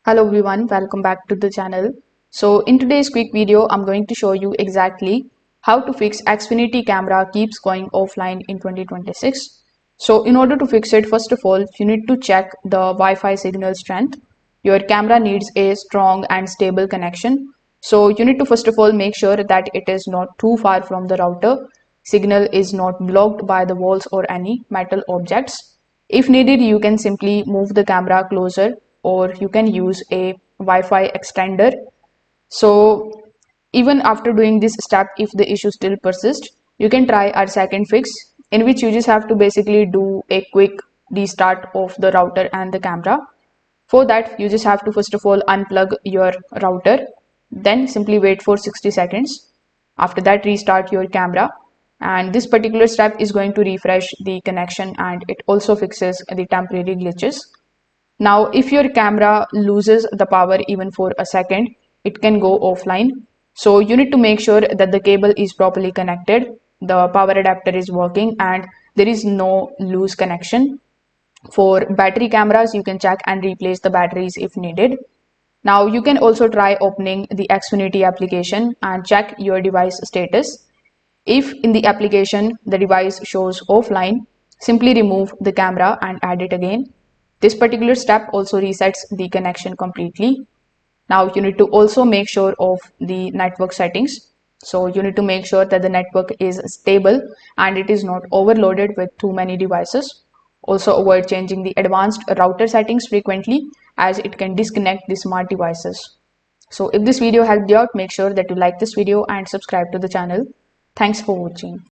Hello everyone, welcome back to the channel. So in today's quick video, I'm going to show you exactly how to fix Xfinity camera keeps going offline in 2026. So in order to fix it, first of all, you need to check the Wi-Fi signal strength. Your camera needs a strong and stable connection. So you need to first of all make sure that it is not too far from the router. Signal is not blocked by the walls or any metal objects. If needed, you can simply move the camera closer or you can use a Wi-Fi extender. So even after doing this step, if the issue still persists, you can try our second fix, in which you just have to basically do a quick restart of the router and the camera. For that, you just have to first of all unplug your router, then simply wait for 60 seconds. After that, restart your camera, and this particular step is going to refresh the connection and it also fixes the temporary glitches. Now, if your camera loses the power even for a second, it can go offline. So you need to make sure that the cable is properly connected, the power adapter is working, and there is no loose connection. For battery cameras, you can check and replace the batteries if needed. Now you can also try opening the Xfinity application and check your device status. If in the application the device shows offline, simply remove the camera and add it again. This particular step also resets the connection completely. Now you need to also make sure of the network settings. So you need to make sure that the network is stable and it is not overloaded with too many devices. Also avoid changing the advanced router settings frequently as it can disconnect the smart devices. So if this video helped you out, make sure that you like this video and subscribe to the channel. Thanks for watching.